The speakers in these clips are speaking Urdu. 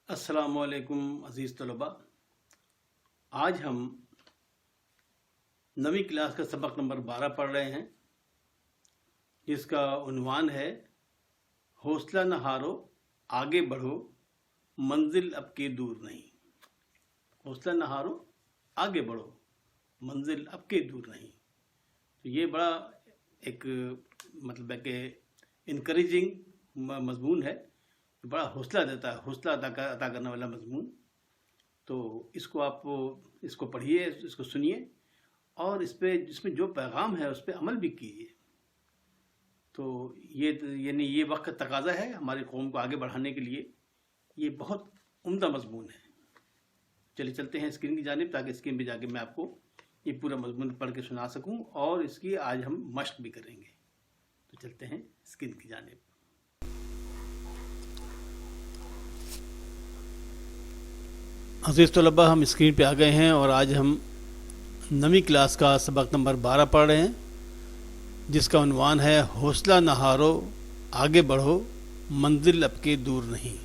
السلام علیکم عزیز طلباء. آج ہم 9ویں کلاس کا سبق نمبر 12 پڑھ رہے ہیں، جس کا عنوان ہے حوصلہ نہ ہارو، آگے بڑھو، منزل اب کے دور نہیں. حوصلہ نہ ہارو، آگے بڑھو، منزل اب کے دور نہیں. تو یہ بڑا ایک مطلب ہے کہ انکریجنگ مضمون ہے، بڑا حوصلہ دیتا ہے، حوصلہ عطا کرنے والا مضمون. تو اس کو آپ پڑھیے، اس کو سنیے، اور اس میں جو پیغام ہے اس پہ عمل بھی کیجیے. تو یہ وقت کا تقاضا ہے ہماری قوم کو آگے بڑھانے کے لیے. یہ بہت عمدہ مضمون ہے. چلیے چلتے ہیں اسکرین کی جانب، تاکہ اسکرین پہ جا کے میں آپ کو یہ پورا مضمون پڑھ کے سنا سکوں، اور اس کی آج ہم مشق بھی کریں گے. تو چلتے ہیں اسکرین کی جانب. عزیز طلباء، ہم اسکرین پہ آ گئے ہیں اور آج ہم 9ویں کلاس کا سبق نمبر 12 پڑھ رہے ہیں، جس کا عنوان ہے حوصلہ نہ ہارو، آگے بڑھو، منزل اب کے دور نہیں.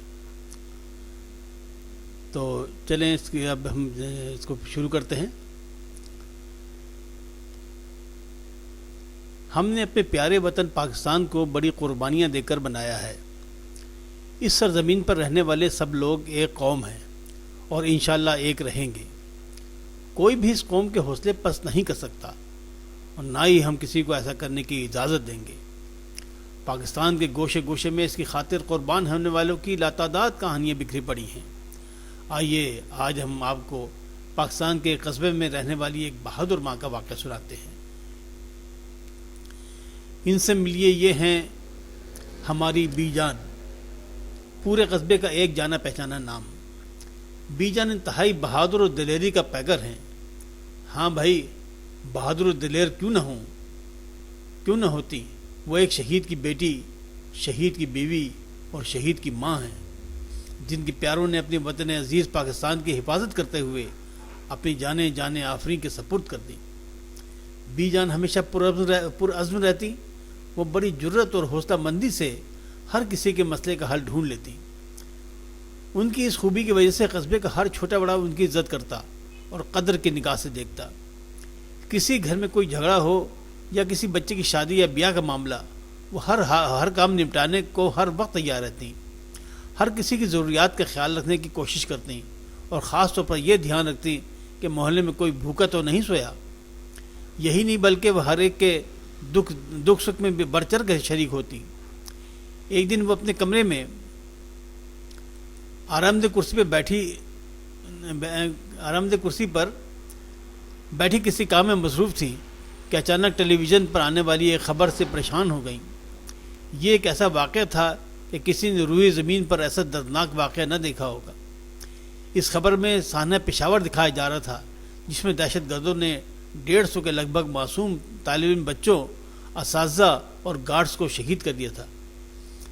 تو چلیں اب ہم اس کو شروع کرتے ہیں. ہم نے اپنے پیارے وطن پاکستان کو بڑی قربانیاں دے کر بنایا ہے. اس سرزمین پر رہنے والے سب لوگ ایک قوم ہیں اور انشاءاللہ ایک رہیں گے. کوئی بھی اس قوم کے حوصلے پست نہیں کر سکتا، اور نہ ہی ہم کسی کو ایسا کرنے کی اجازت دیں گے. پاکستان کے گوشے گوشے میں اس کی خاطر قربان ہونے والوں کی لاتعداد کہانیاں بکھری پڑی ہیں. آئیے آج ہم آپ کو پاکستان کے قصبے میں رہنے والی ایک بہادر ماں کا واقعہ سناتے ہیں. ان سے ملیے، یہ ہیں ہماری بی جان، پورے قصبے کا ایک جانا پہچانا نام. بی جان انتہائی بہادر و دلیری کا پیکر ہیں. ہاں بھائی، بہادر و دلیر کیوں نہ ہوتی. وہ ایک شہید کی بیٹی، شہید کی بیوی اور شہید کی ماں ہیں، جن کے پیاروں نے اپنے وطن عزیز پاکستان کی حفاظت کرتے ہوئے اپنی جانیں آفرین کے سپرد کر دیں. بی جان ہمیشہ پرعزم رہتی. وہ بڑی جرت اور حوصلہ مندی سے ہر کسی کے مسئلے کا حل ڈھونڈ لیتی. ان کی اس خوبی کی وجہ سے قصبے کا ہر چھوٹا بڑا ان کی عزت کرتا اور قدر کی نگاہ سے دیکھتا. کسی گھر میں کوئی جھگڑا ہو یا کسی بچے کی شادی یا بیاہ کا معاملہ، وہ ہر کام نپٹانے کو ہر وقت تیار رہتی. ہر کسی کی ضروریات کا خیال رکھنے کی کوشش کرتی، اور خاص طور پر یہ دھیان رکھتی کہ محلے میں کوئی بھوکا تو نہیں سویا. یہی نہیں بلکہ وہ ہر ایک کے دکھ سکھ میں بڑھ چڑھ کر شریک ہوتی. ایک دن وہ اپنے کمرے میں آرامدہ کرسی پر بیٹھی کسی کام میں مصروف تھی کہ اچانک ٹیلی ویژن پر آنے والی ایک خبر سے پریشان ہو گئیں. یہ ایک ایسا واقعہ تھا کہ کسی نے روئے زمین پر ایسا دردناک واقعہ نہ دیکھا ہوگا. اس خبر میں سانحہ پشاور دکھایا جا رہا تھا، جس میں دہشت گردوں نے 150 کے لگ بھگ معصوم طالب علم بچوں، اساتذہ اور گارڈز کو شہید کر دیا تھا.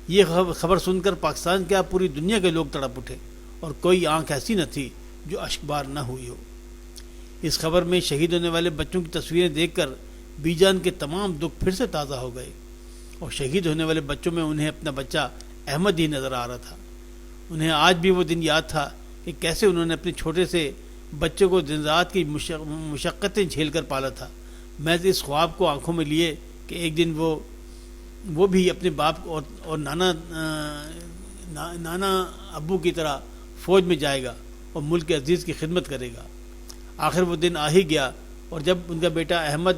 یہ خبر سن کر پاکستان کیا پوری دنیا کے لوگ تڑپ اٹھے، اور کوئی آنکھ ایسی نہ تھی جو اشکبار نہ ہوئی ہو. اس خبر میں شہید ہونے والے بچوں کی تصویریں دیکھ کر بی جان کے تمام دکھ پھر سے تازہ ہو گئے، اور شہید ہونے والے بچوں میں انہیں اپنا بچہ احمد ہی نظر آ رہا تھا. انہیں آج بھی وہ دن یاد تھا کہ کیسے انہوں نے اپنے چھوٹے سے بچوں کو دن رات کی مشقتیں جھیل کر پالا تھا، محض اس خواب کو آنکھوں میں لیے کہ ایک دن وہ بھی اپنے باپ اور نانا ابو کی طرح فوج میں جائے گا اور ملک عزیز کی خدمت کرے گا. آخر وہ دن آ ہی گیا، اور جب ان کا بیٹا احمد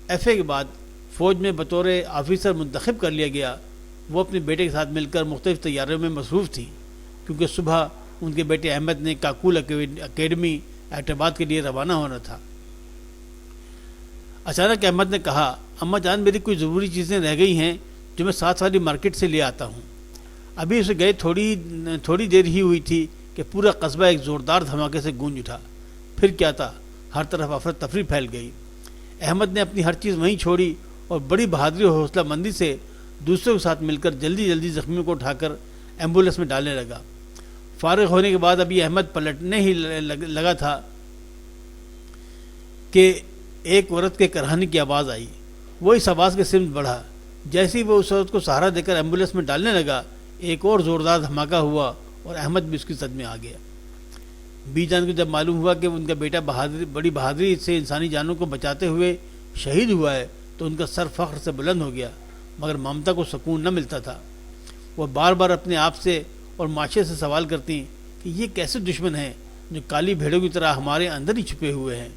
ایف اے کے بعد فوج میں بطور آفیسر منتخب کر لیا گیا، وہ اپنے بیٹے کے ساتھ مل کر مختلف تیاریوں میں مصروف تھی، کیونکہ صبح ان کے بیٹے احمد نے کاکول اکیڈمی ایبٹ آباد کے لیے روانہ ہونا تھا. اچانک احمد نے کہا، اماں جان، میری کچھ ضروری چیزیں رہ گئی ہیں جو میں ساتھ والی مارکیٹ سے لے آتا ہوں. ابھی اسے گئے تھوڑی دیر ہی ہوئی تھی کہ پورا قصبہ ایک زوردار دھماکے سے گونج اٹھا. پھر کیا تھا، ہر طرف افراتفری پھیل گئی. احمد نے اپنی ہر چیز وہیں چھوڑی اور بڑی بہادری اور حوصلہ مندی سے دوسروں کے ساتھ مل کر جلدی زخمیوں کو اٹھا کر ایمبولینس میں ڈالنے لگا. فارغ ہونے کے بعد ابھی احمد پلٹنے ہی لگا تھا کہ ایک عورت کے کراہنے کی آواز آئی. وہ اس آواز کے سمت بڑھا. جیسے ہی وہ اس عورت کو سہارا دے کر ایمبولینس میں ڈالنے لگا، ایک اور زوردار دھماکہ ہوا اور احمد بھی اس کی زد میں آ گیا۔ بی جان کو جب معلوم ہوا کہ ان کا بیٹا بڑی بہادری سے انسانی جانوں کو بچاتے ہوئے شہید ہوا ہے تو ان کا سر فخر سے بلند ہو گیا، مگر ممتا کو سکون نہ ملتا تھا۔ وہ بار بار اپنے آپ سے اور معاشرے سے سوال کرتی کہ یہ کیسے دشمن ہیں جو کالی بھیڑوں کی طرح ہمارے اندر ہی چھپے ہوئے ہیں،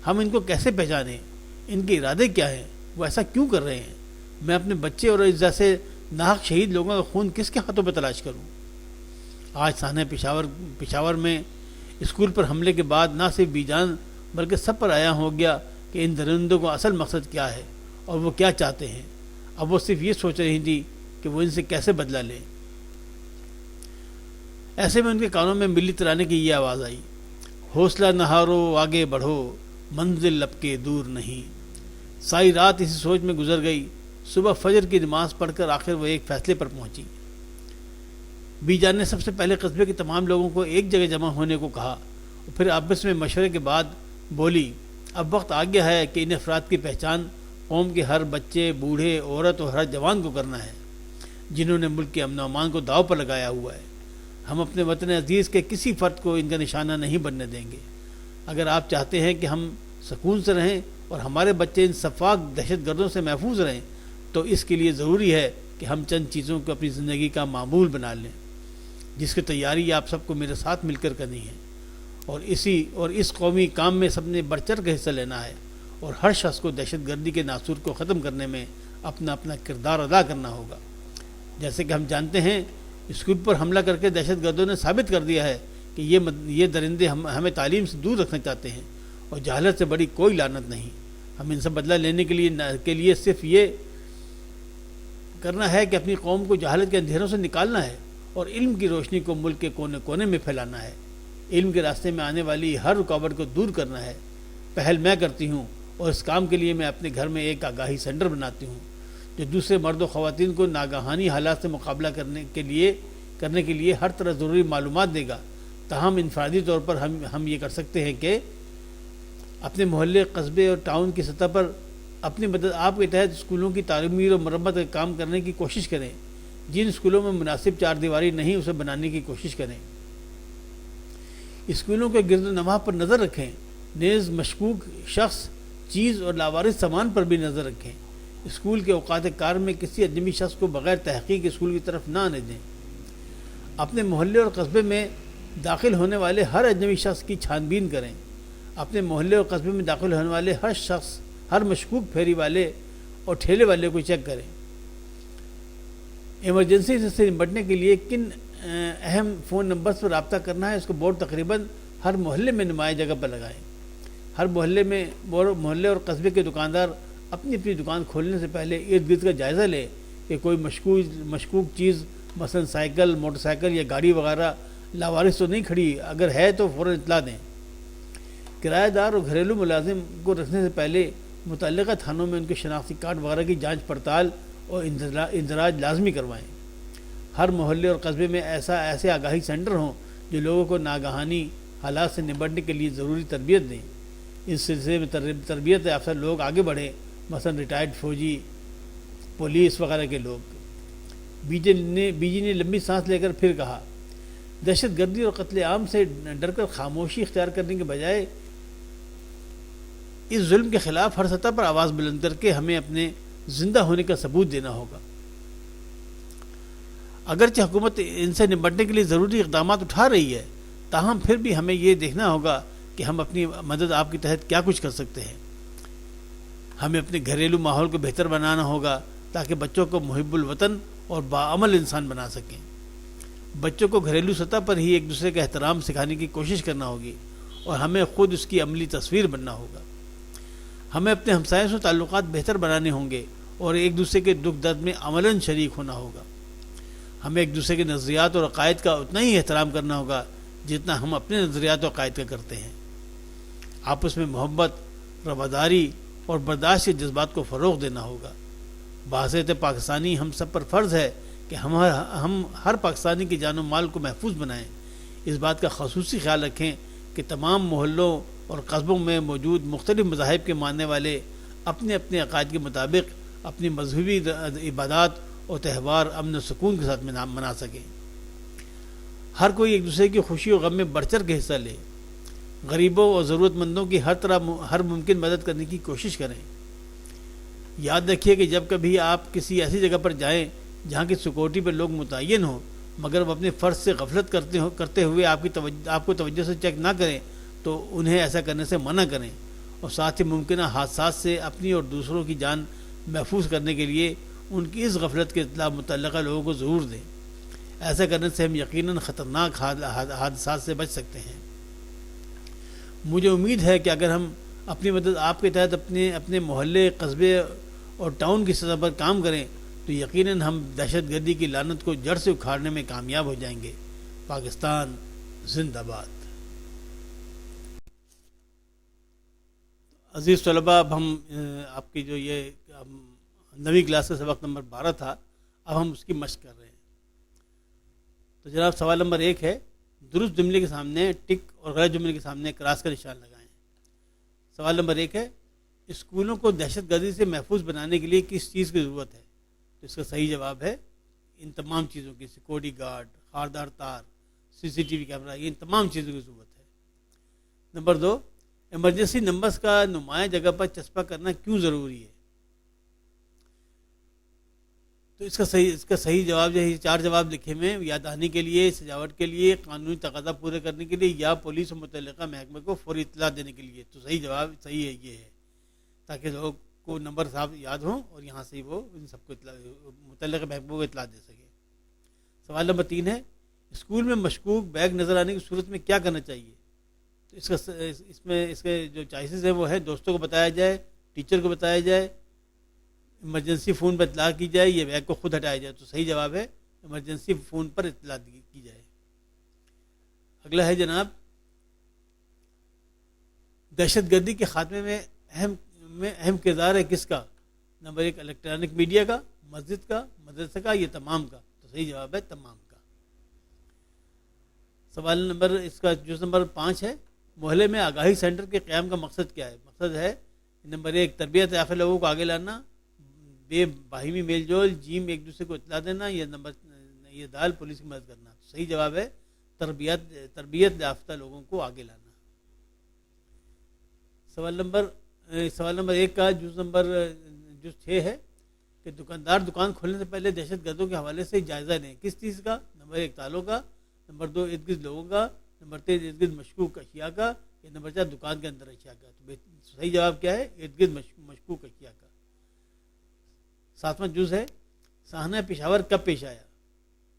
ہم ان کو کیسے پہچانیں، ان کے ارادے کیا ہیں، وہ ایسا کیوں کر رہے ہیں، میں اپنے بچے اور جیسے ناحق شہید لوگوں کا خون کس کے ہاتھوں پہ تلاش کروں۔ آج سانحہ پشاور میں اسکول پر حملے کے بعد نہ صرف بی جان بلکہ سب پر عیاں ہو گیا کہ ان درندوں کو اصل مقصد کیا ہے اور وہ کیا چاہتے ہیں۔ اب وہ صرف یہ سوچ رہی تھی کہ وہ ان سے کیسے بدلہ لیں۔ ایسے میں ان کے کانوں میں ملی ترانے کی یہ آواز آئی، حوصلہ نہ ہارو آگے بڑھو، منزل لب کے دور نہیں۔ ساری رات اسی سوچ میں گزر گئی۔ صبح فجر کی نماز پڑھ کر آخر وہ ایک فیصلے پر پہنچی۔ بی جان نے سب سے پہلے قصبے کے تمام لوگوں کو ایک جگہ جمع ہونے کو کہا اور پھر آپس میں مشورے کے بعد بولی، اب وقت آ گیا ہے کہ ان افراد کی پہچان قوم کے ہر بچے، بوڑھے، عورت اور ہر جوان کو کرنا ہے جنہوں نے ملک کے امن و امان کو داؤ پر لگایا ہوا ہے۔ ہم اپنے وطن عزیز کے کسی فرد کو ان کا نشانہ نہیں بننے دیں گے۔ اگر آپ چاہتے ہیں کہ ہم سکون سے رہیں اور ہمارے بچے ان سفاک دہشت گردوں سے محفوظ رہیں تو اس کے لیے ضروری ہے کہ ہم چند چیزوں کو اپنی زندگی کا معمول بنا لیں، جس کی تیاری آپ سب کو میرے ساتھ مل کر کرنی ہے، اور اس قومی کام میں سب نے بڑھ چڑھ کے حصہ لینا ہے، اور ہر شخص کو دہشت گردی کے ناسور کو ختم کرنے میں اپنا اپنا کردار ادا کرنا ہوگا۔ جیسے کہ ہم جانتے ہیں، اسکول پر حملہ کر کے دہشت گردوں نے ثابت کر دیا ہے کہ یہ درندے ہمیں تعلیم سے دور رکھنا چاہتے ہیں، اور جہالت سے بڑی کوئی لعنت نہیں۔ ہم ان سے بدلہ لینے کے لیے صرف یہ کرنا ہے کہ اپنی قوم کو جہالت کے اندھیروں سے نکالنا ہے اور علم کی روشنی کو ملک کے کونے کونے میں پھیلانا ہے۔ علم کے راستے میں آنے والی ہر رکاوٹ کو دور کرنا ہے۔ پہل میں کرتی ہوں، اور اس کام کے لیے میں اپنے گھر میں ایک آگاہی سینٹر بناتی ہوں جو دوسرے مرد و خواتین کو ناگہانی حالات سے مقابلہ کرنے کے لیے ہر طرح ضروری معلومات دے گا۔ تاہم انفرادی طور پر ہم یہ کر سکتے ہیں کہ اپنے محلے، قصبے اور ٹاؤن کی سطح پر اپنی مدد آپ کے تحت اسکولوں کی تعمیر و مرمت کا کام کرنے کی کوشش کریں۔ جن اسکولوں میں مناسب چار دیواری نہیں، اسے بنانے کی کوشش کریں۔ اسکولوں کے گرد و نواح پر نظر رکھیں، نیز مشکوک شخص، چیز اور لاوارث سامان پر بھی نظر رکھیں۔ اسکول کے اوقات کار میں کسی اجنبی شخص کو بغیر تحقیق اسکول کی طرف نہ آنے دیں۔ اپنے محلے اور قصبے میں داخل ہونے والے ہر اجنبی شخص کی چھان بین کریں۔ اپنے محلے اور قصبے میں داخل ہونے والے ہر مشکوک پھیری والے اور ٹھیلے والے کو چیک کریں۔ ایمرجنسی سے نمٹنے کے لیے کن اہم فون نمبرز پر رابطہ کرنا ہے، اس کو بورڈ تقریباً ہر محلے میں نمایاں جگہ پر لگائیں۔ ہر محلے اور قصبے کے دکاندار اپنی دکان کھولنے سے پہلے ارد گرد کا جائزہ لے کہ کوئی مشکوک چیز مثلا سائیکل، موٹر سائیکل یا گاڑی وغیرہ لاوارث تو نہیں کھڑی، اگر ہے تو فوراً اطلاع دیں۔ کرایہ دار اور گھریلو ملازم کو رکھنے سے پہلے متعلقہ تھانوں میں ان کے شناختی کارڈ وغیرہ کی جانچ پڑتال اور اندراج لازمی کروائیں۔ ہر محلے اور قصبے میں ایسے آگاہی سینٹر ہوں جو لوگوں کو ناگہانی حالات سے نمٹنے کے لیے ضروری تربیت دیں۔ اس سلسلے میں تربیت یافتہ لوگ آگے بڑھیں، مثلا ریٹائرڈ فوجی، پولیس وغیرہ کے لوگ۔ بی جی نے لمبی سانس لے کر پھر کہا، دہشت گردی اور قتل عام سے ڈر کر خاموشی اختیار کرنے کے بجائے اس ظلم کے خلاف ہر سطح پر آواز بلند کر کے ہمیں اپنے زندہ ہونے کا ثبوت دینا ہوگا۔ اگرچہ حکومت ان سے نمٹنے کے لیے ضروری اقدامات اٹھا رہی ہے، تاہم پھر بھی ہمیں یہ دیکھنا ہوگا کہ ہم اپنی مدد آپ کے تحت کیا کچھ کر سکتے ہیں۔ ہمیں اپنے گھریلو ماحول کو بہتر بنانا ہوگا تاکہ بچوں کو محب الوطن اور باعمل انسان بنا سکیں۔ بچوں کو گھریلو سطح پر ہی ایک دوسرے کا احترام سکھانے کی کوشش کرنا ہوگی اور ہمیں خود اس کی عملی تصویر بننا ہوگا۔ ہمیں اپنے ہمسایوں سے تعلقات بہتر بنانے ہوں گے اور ایک دوسرے کے دکھ درد میں عملاً شریک ہونا ہوگا۔ ہمیں ایک دوسرے کے نظریات اور عقائد کا اتنا ہی احترام کرنا ہوگا جتنا ہم اپنے نظریات اور عقائد کا کرتے ہیں۔ آپس میں محبت، رواداری اور برداشت کے جذبات کو فروغ دینا ہوگا۔ بحیثیت پاکستانی ہم سب پر فرض ہے کہ ہم ہر پاکستانی کی جان و مال کو محفوظ بنائیں۔ اس بات کا خصوصی خیال رکھیں کہ تمام محلوں اور قصبوں میں موجود مختلف مذاہب کے ماننے والے اپنے اپنے عقائد کے مطابق اپنی مذہبی عبادات اور تہوار امن و سکون کے ساتھ منا سکیں۔ ہر کوئی ایک دوسرے کی خوشی و غم میں بڑھ چڑھ کے حصہ لے، غریبوں اور ضرورت مندوں کی ہر ممکن مدد کرنے کی کوشش کریں۔ یاد رکھیے کہ جب کبھی آپ کسی ایسی جگہ پر جائیں جہاں کی سیکورٹی پر لوگ متعین ہوں مگر وہ اپنے فرض سے غفلت کرتے ہوئے آپ کو توجہ سے چیک نہ کریں تو انہیں ایسا کرنے سے منع کریں، اور ساتھ ہی ممکنہ حادثات سے اپنی اور دوسروں کی جان محفوظ کرنے کے لیے ان کی اس غفلت کی اطلاع متعلقہ لوگوں کو ضرور دیں۔ ایسا کرنے سے ہم یقیناً خطرناک حادثات سے بچ سکتے ہیں۔ مجھے امید ہے کہ اگر ہم اپنی مدد آپ کے تحت اپنے محلے، قصبے اور ٹاؤن کی سطح پر کام کریں تو یقیناً ہم دہشت گردی کی لعنت کو جڑ سے اکھاڑنے میں کامیاب ہو جائیں گے۔ پاکستان زندہ باد۔ عزیز طلباء، اب ہم آپ کی جو یہ 9ویں کلاس کا سبق نمبر 12 تھا، اب ہم اس کی مشق کر رہے ہیں۔ تو جناب سوال نمبر 1 ہے، درست جملے کے سامنے ٹک اور غلط جملے کے سامنے کراس کا نشان لگائیں۔ سوال نمبر 1 ہے، اسکولوں کو دہشت گردی سے محفوظ بنانے کے لیے کس چیز کی ضرورت ہے؟ تو اس کا صحیح جواب ہے ان تمام چیزوں کی، سیکورٹی گارڈ، خاردار تار، CCTV کیمرہ، یہ ان تمام چیزوں کی ضرورت ہے۔ نمبر 2، ایمرجنسی نمبرز کا نمایاں جگہ پر چسپاں کرنا کیوں ضروری ہے؟ تو اس کا صحیح جواب جو ہے 4 جواب لکھے ہوئے ہیں، یاد دہانی کے لیے، سجاوٹ کے لیے، قانونی تقاضا پورے کرنے کے لیے، یا پولیس و متعلقہ محکمے کو فوری اطلاع دینے کے لیے۔ تو صحیح جواب صحیح ہے، یہ ہے تاکہ لوگوں کو نمبر صاحب یاد ہوں اور یہاں سے وہ ان سب کو متعلقہ محکموں کو اطلاع دے سکے۔ سوال نمبر 3 ہے، اسکول میں مشکوک بیگ نظر آنے کی صورت میں کیا کرنا چاہیے؟ تو اس کے جو چوائسیز ہیں وہ ہے، دوستوں کو بتایا جائے، ٹیچر کو بتایا جائے، ایمرجنسی فون پر اطلاع کی جائے، یہ بیگ کو خود ہٹایا جائے۔ تو صحیح جواب ہے ایمرجنسی فون پر اطلاع کی جائے۔ اگلا ہے جناب، دہشت گردی کے خاتمے میں اہم کردار ہے کس کا؟ نمبر 1، الیکٹرانک میڈیا کا، مسجد کا، مدرسہ کا، یہ تمام کا۔ تو صحیح جواب ہے تمام کا۔ سوال نمبر اس کا جز نمبر 5 ہے، محلے میں آگاہی سینٹر کے قیام کا مقصد کیا ہے؟ مقصد ہے نمبر 1، تربیت یافتہ لوگوں کو آگے لانا، بے باہمی میل جول، جیم ایک دوسرے کو اطلاع دینا، یہ دال پولیس کی مدد کرنا۔ صحیح جواب ہے تربیت یافتہ لوگوں کو آگے لانا۔ سوال نمبر 1 کا جز 6 ہے کہ دکاندار دکان کھولنے سے پہلے دہشت گردوں کے حوالے سے جائزہ لیں۔ کس چیز کا؟ نمبر 1، تالوں کا، نمبر 2، ارد گرد لوگوں کا، نمبر 3، ارد گرد مشکوک اشیاء کا، یا نمبر 4، دکان کے اندر اشیاء کا۔ تو صحیح جواب کیا ہے؟ ارد گرد مشکوک اشیاء کا۔ 7واں جز ہے، سانحہ پشاور کب پیش آیا؟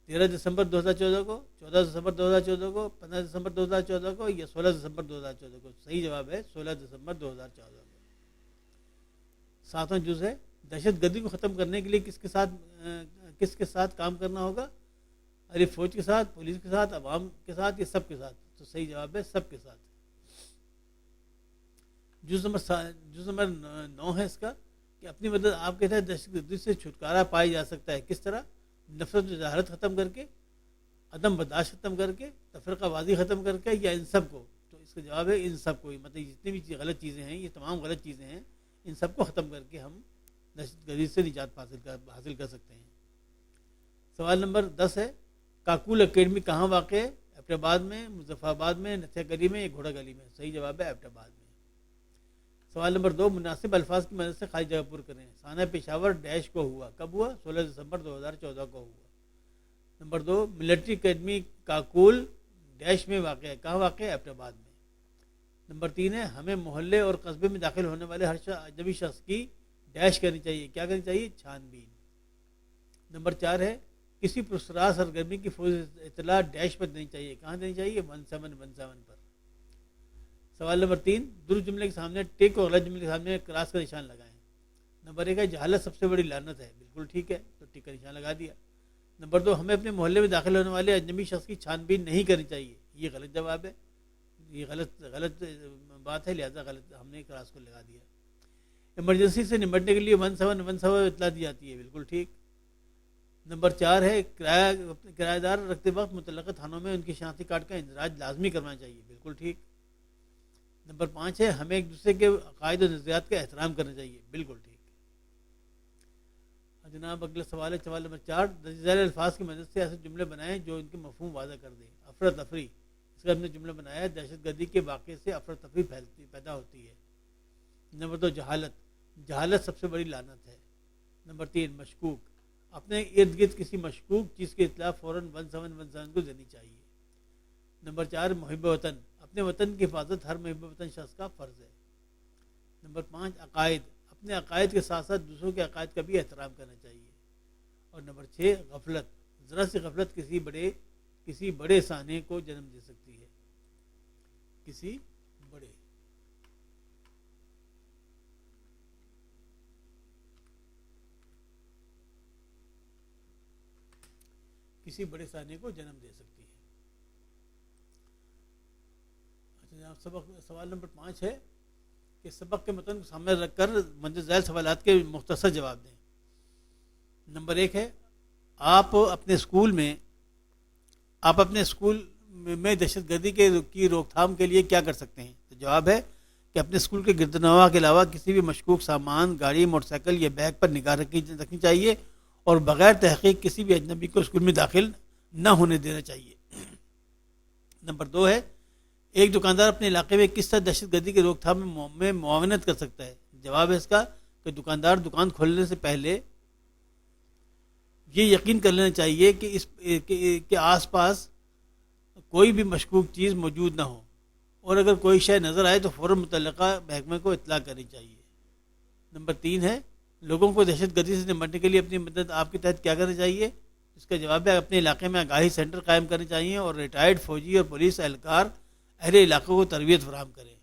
13 دسمبر 2014 کو، 14 دسمبر 2014 کو، 15 دسمبر 2014 کو، یا 16 دسمبر 2014 کو؟ صحیح جواب ہے 16 دسمبر 2014 کو۔ 7واں جز ہے، دہشت گردی کو ختم کرنے کے لیے کس کے ساتھ کام کرنا ہوگا؟ ارے فوج کے ساتھ، پولیس کے ساتھ، عوام کے ساتھ، یا سب کے ساتھ؟ تو صحیح جواب ہے سب کے ساتھ۔ جز نمبر 9 ہے اس کا کہ اپنی مدد آپ کے تحت دہشت گردی سے چھٹکارا پایا جا سکتا ہے، کس طرح؟ نفرت و جہالت ختم کر کے، عدم برداشت ختم کر کے، تفرقہ بازی ختم کر کے، یا ان سب کو؟ تو اس کا جواب ہے ان سب کو ہی، مطلب جتنی بھی غلط چیزیں ہیں، یہ تمام غلط چیزیں ہیں، ان سب کو ختم کر کے ہم دہشت گردی سے نجات حاصل کر سکتے ہیں۔ سوال نمبر 10 ہے، کاکول اکیڈمی کہاں واقع ہے؟ ایبٹ آباد میں، مظفر آباد میں، نتھیا گلی میں، یا گھوڑا گلی میں؟ صحیح جواب ہے ایبٹ آباد میں۔ سوال نمبر 2، مناسب الفاظ کی مدد سے خالی جگہ پر کریں۔ سانحہ پشاور ڈیش کو ہوا، کب ہوا؟ 16 دسمبر 2014 کو ہوا۔ Number 2، military academy Kakul dash میں واقع ہے، کہاں واقع ہے؟ ایبٹ آباد میں۔ نمبر 3 ہے، ہمیں محلے اور قصبے میں داخل ہونے والے ہر اجنبی شخص کی ڈیش کرنی چاہیے، کیا کرنی چاہیے؟ چھان بین۔ نمبر 4 ہے، کسی پرسرار سرگرمی کی فوری اطلاع ڈیش پر دینی چاہیے، کہاں دینی چاہیے؟ 1717 پر۔ سوال نمبر 3، درست جملے کے سامنے ٹک اور غلط جملے کے سامنے کراس کا نشان لگائیں۔ نمبر 1 ہے، جہالت سب سے بڑی لعنت ہے، بالکل ٹھیک ہے، تو ٹک کا نشان لگا دیا۔ نمبر 2، ہمیں اپنے محلے میں داخل ہونے والے اجنبی شخص کی چھان بین نہیں کرنی چاہیے، یہ غلط جواب ہے، یہ غلط بات ہے، لہذا غلط ہم نے کراس کو لگا دیا۔ ایمرجنسی سے نمٹنے کے لیے 1717 اطلاع دی جاتی ہے، بالکل ٹھیک۔ نمبر 4 ہے، کرایہ دار رکھتے وقت متعلقہ تھانوں میں ان کی شناختی کارڈ کا اندراج لازمی کرنا چاہیے، بالکل ٹھیک۔ نمبر 5 ہے، ہمیں ایک دوسرے کے عقائد و نظریات کا احترام کرنا چاہیے، بالکل ٹھیک۔ جناب اگلا سوال ہے، سوال نمبر 4، درج ذیل الفاظ کی مدد سے ایسے جملے بنائیں جو ان کے مفہوم واضح کر دیں۔ افراتفری، اس کا ہم نے جملہ بنایا ہے، دہشت گردی کے واقعے سے افراتفری پیدا ہوتی ہے۔ نمبر 2 جہالت سب سے بڑی لعنت ہے۔ نمبر 3 مشکوک، اپنے ارد گرد کسی مشکوک چیز کی اطلاع فوراً 1717 کو دینی چاہیے۔ نمبر 4 محب وطن، اپنے وطن کی حفاظت ہر محب وطن شخص کا فرض ہے۔ نمبر 5 عقائد، اپنے عقائد کے ساتھ ساتھ دوسروں کے عقائد کا بھی احترام کرنا چاہیے۔ اور نمبر 6 غفلت، ذرا سی غفلت کسی بڑے سانحے کو جنم دے سکتی ہے، کسی بڑے سانحے کو جنم دے سکتی ہے۔ اچھا جناب، سوال نمبر 5 ہے کہ سبق کے متن کو سامنے رکھ کر مندرجہ ذیل سوالات کے مختصر جواب دیں۔ نمبر 1 ہے، آپ اپنے اسکول میں دہشت گردی کی روک تھام کے لیے کیا کر سکتے ہیں؟ تو جواب ہے کہ اپنے اسکول کے گردنواح کے علاوہ کسی بھی مشکوک سامان، گاڑی، موٹر سائیکل یا بیگ پر نگاہ رکھنی چاہیے اور بغیر تحقیق کسی بھی اجنبی کو اسکول میں داخل نہ ہونے دینا چاہیے۔ نمبر 2 ہے، ایک دکاندار اپنے علاقے میں کس طرح دہشت گردی کی روک تھام میں معاونت کر سکتا ہے؟ جواب ہے اس کا کہ دکاندار دکان کھولنے سے پہلے یہ یقین کر لینا چاہیے کہ آس پاس کوئی بھی مشکوک چیز موجود نہ ہو، اور اگر کوئی شے نظر آئے تو فوراً متعلقہ محکمے کو اطلاع کرنی چاہیے۔ نمبر 3 ہے، لوگوں کو دہشت گردی سے نمٹنے کے لیے اپنی مدد آپ کے تحت کیا کرنا چاہیے؟ اس کا جواب ہے اپنے علاقے میں آگاہی سینٹر قائم کرنے چاہیے اور ریٹائرڈ فوجی اور پولیس اہلکار اہل علاقوں کو تربیت فراہم کریں۔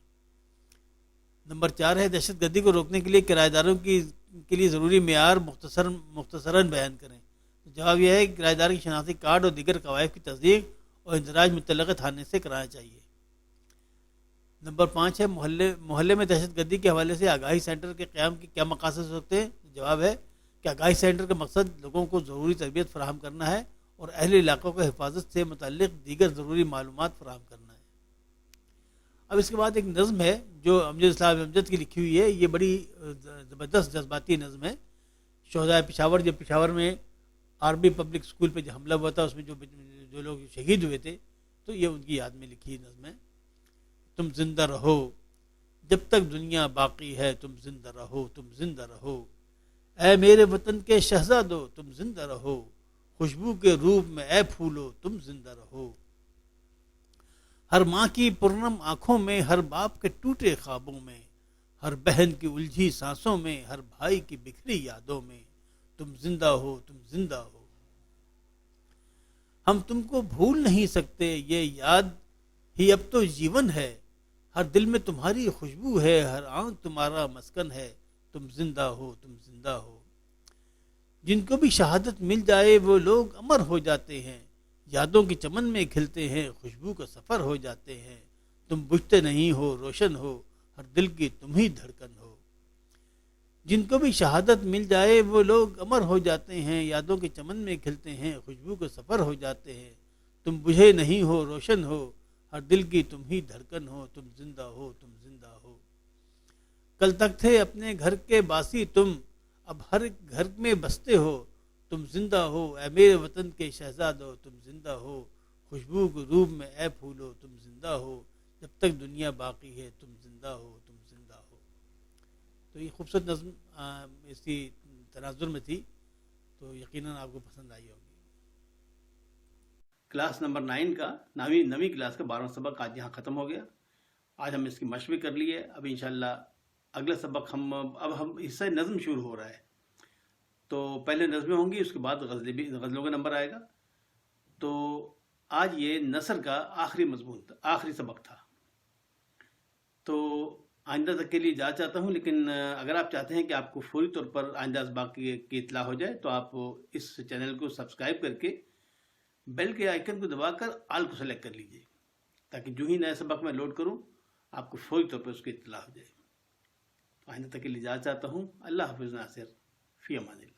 نمبر 4 ہے، دہشت گردی کو روکنے کے لیے کرایہ داروں کے لیے ضروری معیار مختصراً بیان کریں۔ جواب یہ ہے کہ کرایہ دار کی شناختی کارڈ اور دیگر قوائف کی تصدیق اور اندراج متعلقہ تھانے سے کرانا چاہیے۔ نمبر 5 ہے، محلے میں دہشت گردی کے حوالے سے آگاہی سینٹر کے قیام کے کیا مقاصد ہو سکتے ہیں؟ جواب ہے کہ آگاہی سینٹر کا مقصد لوگوں کو ضروری تربیت فراہم کرنا ہے اور اہل علاقوں کو حفاظت سے متعلق دیگر ضروری معلومات فراہم کرنا ہے۔ اب اس کے بعد ایک نظم ہے جو امجد صاحب امجد کی لکھی ہوئی ہے، یہ بڑی زبردست جذباتی نظم ہے۔ شہدائے پشاور، جب پشاور میں آرمی پبلک اسکول پہ جو حملہ ہوا تھا، اس میں جو لوگ شہید ہوئے تھے، تو یہ ان کی یاد میں لکھی نظم ہے۔ تم زندہ رہو جب تک دنیا باقی ہے، تم زندہ رہو، تم زندہ رہو، اے میرے وطن کے شہزادو تم زندہ رہو، خوشبو کے روپ میں اے پھولو تم زندہ رہو، ہر ماں کی پرنم آنکھوں میں، ہر باپ کے ٹوٹے خوابوں میں، ہر بہن کی الجھی سانسوں میں، ہر بھائی کی بکھری یادوں میں، تم زندہ ہو، تم زندہ ہو، ہم تم کو بھول نہیں سکتے، یہ یاد ہی اب تو جیون ہے، ہر دل میں تمہاری خوشبو ہے، ہر آنکھ تمہارا مسکن ہے، تم زندہ ہو، تم زندہ ہو، جن کو بھی شہادت مل جائے وہ لوگ امر ہو جاتے ہیں، یادوں کی چمن میں کھلتے ہیں، خوشبو کا سفر ہو جاتے ہیں، تم بجھتے نہیں ہو، روشن ہو، ہر دل کی تم ہی دھڑکن ہو، جن کو بھی شہادت مل جائے وہ لوگ امر ہو جاتے ہیں، یادوں کے چمن میں کھلتے ہیں، خوشبو کا سفر ہو جاتے ہیں، تم بجھے نہیں ہو، روشن ہو، ہر دل کی تم ہی دھڑکن ہو، تم زندہ ہو، تم زندہ ہو، کل تک تھے اپنے گھر کے باسی تم، اب ہر گھر میں بستے ہو، تم زندہ ہو، اے میرے وطن کے شہزادو تم زندہ ہو، خوشبو کے روپ میں اے پھولو تم زندہ ہو، جب تک دنیا باقی ہے تم زندہ ہو، تم زندہ ہو۔ تو یہ خوبصورت نظم اس کی تناظر میں تھی، تو یقیناً آپ کو پسند آئی ہوگی۔ کلاس نمبر 9 کا نویں کلاس کا 12واں سبق آج یہاں ختم ہو گیا۔ آج ہم اس کی مشق بھی کر لی ہے۔ اب انشاءاللہ اگلا سبق اب ہم حصہ نظم شروع ہو رہا ہے، تو پہلے نظمیں ہوں گی، اس کے بعد غزلوں کا نمبر آئے گا۔ تو آج یہ نثر کا آخری سبق تھا، تو آئندہ تک کے لیے اجازت چاہتا ہوں، لیکن اگر آپ چاہتے ہیں کہ آپ کو فوری طور پر آئندہ اسباق کی اطلاع ہو جائے تو آپ اس چینل کو سبسکرائب کر کے بیل کے آئیکن کو دبا کر آل کو سلیکٹ کر لیجئے، تاکہ جو ہی نیا سبق میں لوڈ کروں آپ کو فوری طور پر اس کی اطلاع ہو جائے۔ آئندہ تک کے لیے اجازت چاہتا ہوں۔ اللہ حافظ ناصر، فی امان اللہ۔